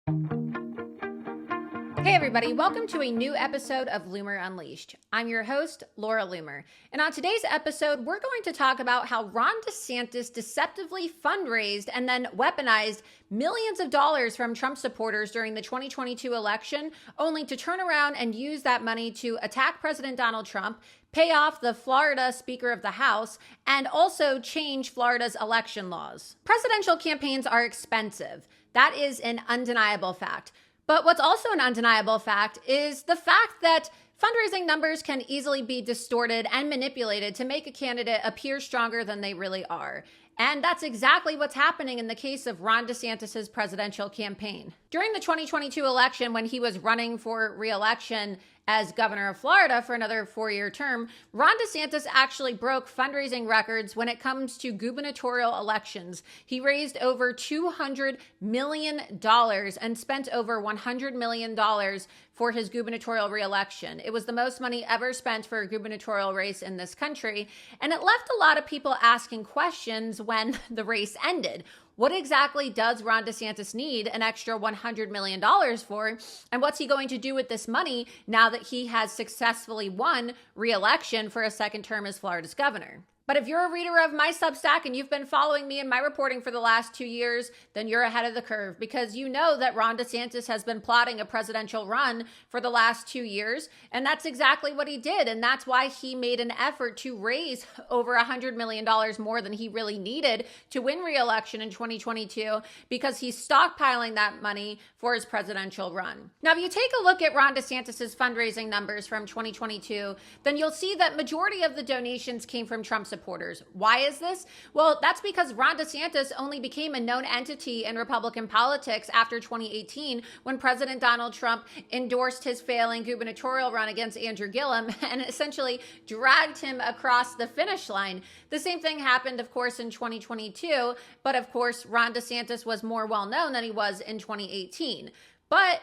Hey everybody, welcome to a new episode of Loomer Unleashed. I'm your host, Laura Loomer. And on today's episode, we're going to talk about how Ron DeSantis deceptively fundraised and then weaponized millions of dollars from Trump supporters during the 2022 election, only to turn around and use that money to attack President Donald Trump, pay off the Florida Speaker of the House, and also change Florida's election laws. Presidential campaigns are expensive. That is an undeniable fact. But what's also an undeniable fact is the fact that fundraising numbers can easily be distorted and manipulated to make a candidate appear stronger than they really are. And that's exactly what's happening in the case of Ron DeSantis' presidential campaign. During the 2022 election, when he was running for re-election as governor of Florida for another 4-year term, Ron DeSantis actually broke fundraising records when it comes to gubernatorial elections. He raised over $200 million and spent over $100 million for his gubernatorial re-election. It was the most money ever spent for a gubernatorial race in this country, and it left a lot of people asking questions when the race ended. What exactly does Ron DeSantis need an extra $100 million for? And what's he going to do with this money now that he has successfully won re-election for a second term as Florida's governor? But if you're a reader of my Substack and you've been following me in my reporting for the last 2 years, then you're ahead of the curve, because you know that Ron DeSantis has been plotting a presidential run for the last 2 years. And that's exactly what he did. And that's why he made an effort to raise over $100 million more than he really needed to win re-election in 2022, because he's stockpiling that money for his presidential run. Now, if you take a look at Ron DeSantis' fundraising numbers from 2022, then you'll see that majority of the donations came from Trump supporters. Why is this? Well, that's because Ron DeSantis only became a known entity in Republican politics after 2018, when President Donald Trump endorsed his failing gubernatorial run against Andrew Gillum and essentially dragged him across the finish line. The same thing happened, of course, in 2022, but of course, Ron DeSantis was more well known than he was in 2018. But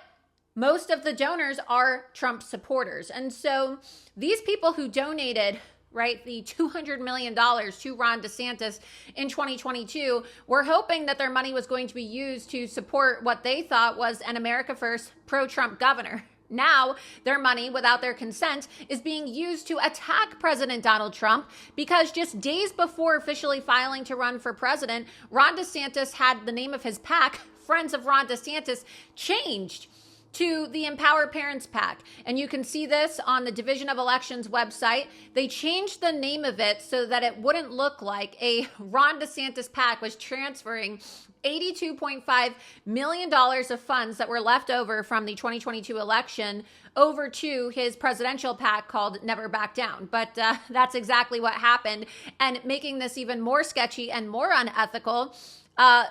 most of the donors are Trump supporters. And so these people who donated the $200 million to Ron DeSantis in 2022 were hoping that their money was going to be used to support what they thought was an America First pro-Trump governor. Now, their money, without their consent, is being used to attack President Donald Trump, because just days before officially filing to run for president, Ron DeSantis had the name of his PAC, Friends of Ron DeSantis, changed to the Empower Parents PAC. And you can see this on the Division of Elections website. They changed the name of it so that it wouldn't look like a Ron DeSantis PAC was transferring $82.5 million of funds that were left over from the 2022 election over to his presidential PAC called Never Back Down. But that's exactly what happened. And making this even more sketchy and more unethical,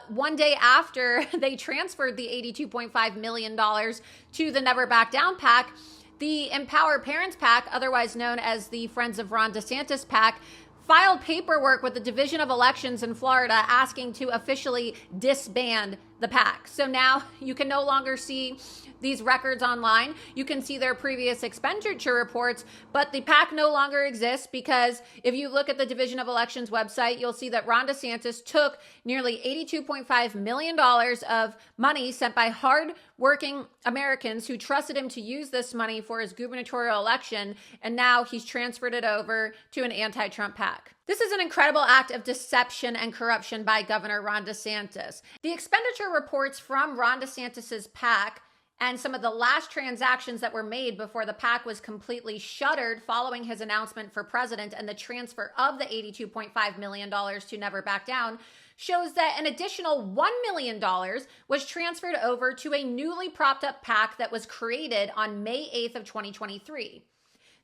one day after they transferred the $82.5 million to the Never Back Down PAC, the Empower Parents PAC, otherwise known as the Friends of Ron DeSantis PAC, filed paperwork with the Division of Elections in Florida asking to officially disband the PAC. So now you can no longer see these records online. You can see their previous expenditure reports, but the PAC no longer exists, because if you look at the Division of Elections website, you'll see that Ron DeSantis took nearly $82.5 million of money sent by hard-working Americans who trusted him to use this money for his gubernatorial election, and now he's transferred it over to an anti-Trump PAC. This is an incredible act of deception and corruption by Governor Ron DeSantis. The expenditure reports from Ron DeSantis's PAC and some of the last transactions that were made before the PAC was completely shuttered following his announcement for president and the transfer of the $82.5 million to Never Back Down shows that an additional $1 million was transferred over to a newly propped up PAC that was created on May 8th of 2023.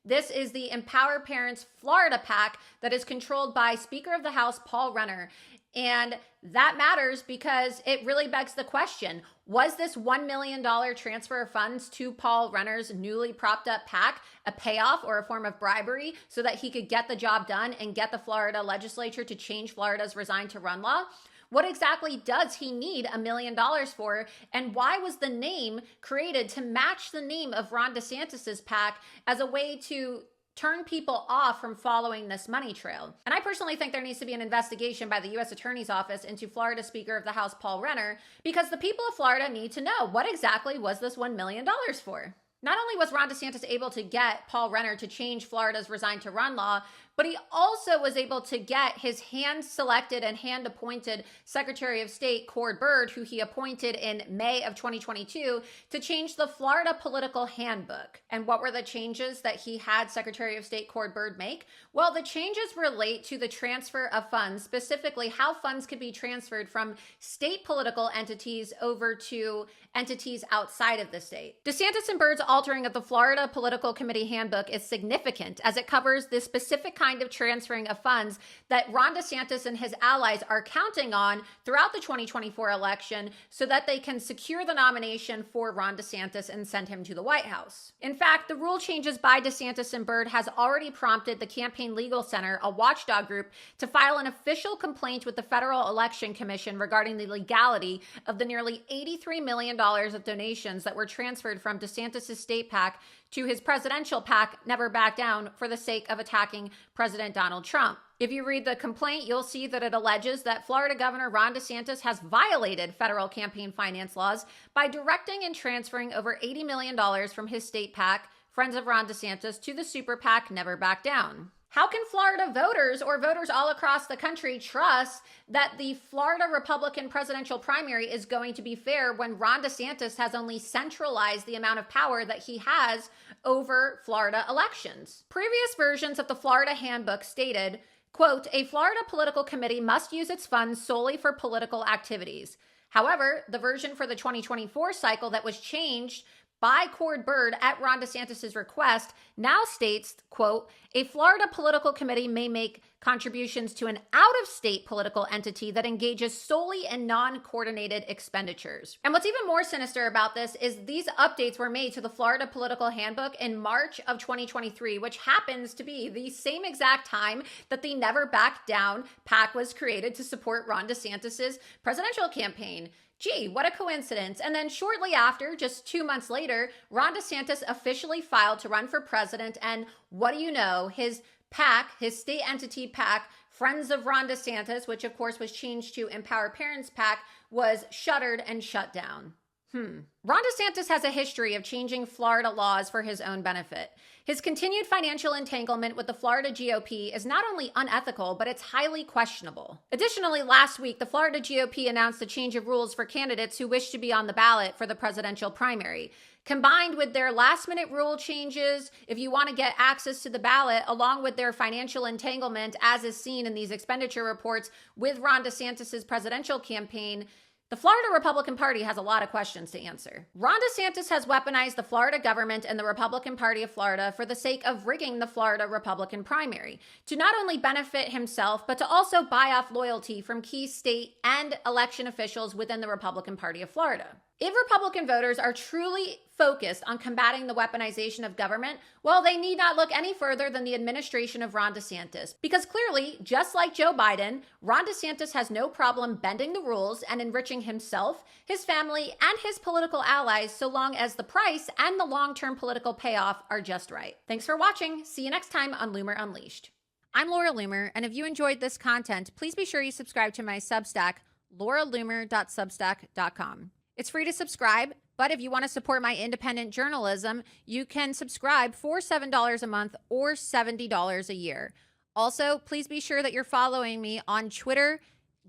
This is the Empower Parents Florida PAC that is controlled by Speaker of the House Paul Renner. And that matters because it really begs the question, was this $1 million transfer of funds to Paul Renner's newly propped up PAC a payoff or a form of bribery so that he could get the job done and get the Florida legislature to change Florida's resign to run law? What exactly does he need $1 million for? And why was the name created to match the name of Ron DeSantis's PAC as a way to turn people off from following this money trail. And I personally think there needs to be an investigation by the U.S. Attorney's Office into Florida Speaker of the House Paul Renner, because the people of Florida need to know, what exactly was this $1 million for? Not only was Ron DeSantis able to get Paul Renner to change Florida's Resign to Run law, but he also was able to get his hand-selected and hand-appointed Secretary of State, Cord Byrd, who he appointed in May of 2022, to change the Florida political handbook. And what were the changes that he had Secretary of State Cord Byrd make? Well, the changes relate to the transfer of funds, specifically how funds could be transferred from state political entities over to entities outside of the state. DeSantis and Byrd's altering of the Florida Political Committee handbook is significant, as it covers the specific kind of transferring of funds that Ron DeSantis and his allies are counting on throughout the 2024 election so that they can secure the nomination for Ron DeSantis and send him to the White House. In fact, the rule changes by DeSantis and Byrd has already prompted the Campaign Legal Center, a watchdog group, to file an official complaint with the Federal Election Commission regarding the legality of the nearly $83 million of donations that were transferred from DeSantis' state PAC to his presidential PAC, Never Back Down, for the sake of attacking President Donald Trump. If you read the complaint, you'll see that it alleges that Florida Governor Ron DeSantis has violated federal campaign finance laws by directing and transferring over $80 million from his state PAC, Friends of Ron DeSantis, to the super PAC, Never Back Down. How can Florida voters or voters all across the country trust that the Florida Republican presidential primary is going to be fair when Ron DeSantis has only centralized the amount of power that he has over Florida elections? Previous versions of the Florida handbook stated, quote, "A Florida political committee must use its funds solely for political activities." However, the version for the 2024 cycle that was changed by Cord Byrd at Ron DeSantis' request now states, quote, "A Florida political committee may make contributions to an out-of-state political entity that engages solely in non-coordinated expenditures." And what's even more sinister about this is these updates were made to the Florida political handbook in March of 2023, which happens to be the same exact time that the Never Back Down PAC was created to support Ron DeSantis' presidential campaign. Gee, what a coincidence. And then shortly after, just 2 months later, Ron DeSantis officially filed to run for president. And what do you know? His PAC, his state entity PAC, Friends of Ron DeSantis, which of course was changed to Empower Parents PAC, was shuttered and shut down. Ron DeSantis has a history of changing Florida laws for his own benefit. His continued financial entanglement with the Florida GOP is not only unethical, but it's highly questionable. Additionally, last week, the Florida GOP announced a change of rules for candidates who wish to be on the ballot for the presidential primary. Combined with their last-minute rule changes, if you want to get access to the ballot, along with their financial entanglement, as is seen in these expenditure reports with Ron DeSantis' presidential campaign, the Florida Republican Party has a lot of questions to answer. Ron DeSantis has weaponized the Florida government and the Republican Party of Florida for the sake of rigging the Florida Republican primary to not only benefit himself, but to also buy off loyalty from key state and election officials within the Republican Party of Florida. If Republican voters are truly focused on combating the weaponization of government, well, they need not look any further than the administration of Ron DeSantis. Because clearly, just like Joe Biden, Ron DeSantis has no problem bending the rules and enriching himself, his family, and his political allies so long as the price and the long-term political payoff are just right. Thanks for watching. See you next time on Loomer Unleashed. I'm Laura Loomer, and if you enjoyed this content, please be sure you subscribe to my Substack, lauraloomer.substack.com. It's free to subscribe, but if you want to support my independent journalism, you can subscribe for $7 a month or $70 a year. Also, please be sure that you're following me on Twitter,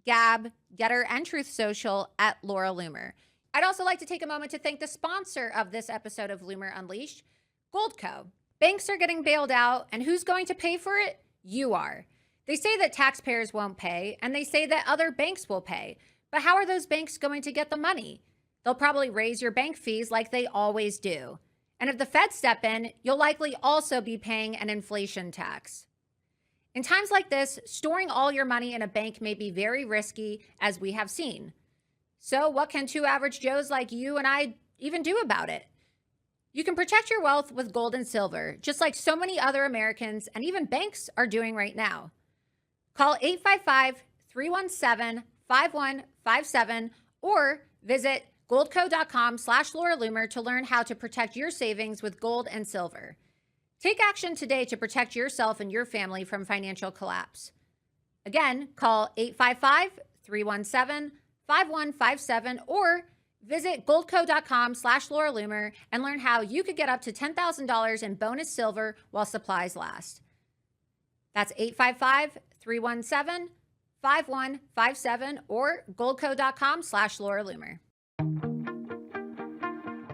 Gab, Getter, and Truth Social at Laura Loomer. I'd also like to take a moment to thank the sponsor of this episode of Loomer Unleashed, Goldco. Banks are getting bailed out, and who's going to pay for it? You are. They say that taxpayers won't pay, and they say that other banks will pay. But how are those banks going to get the money? They'll probably raise your bank fees like they always do. And if the Fed step in, you'll likely also be paying an inflation tax. In times like this, storing all your money in a bank may be very risky, as we have seen. So what can two average Joes like you and I even do about it? You can protect your wealth with gold and silver, just like so many other Americans and even banks are doing right now. Call 855-317-5157 or visit goldco.com/Laura Loomer to learn how to protect your savings with gold and silver. Take action today to protect yourself and your family from financial collapse. Again, call 855-317-5157 or visit goldco.com/Laura Loomer and learn how you could get up to $10,000 in bonus silver while supplies last. That's 855-317-5157 or goldco.com/Laura Loomer.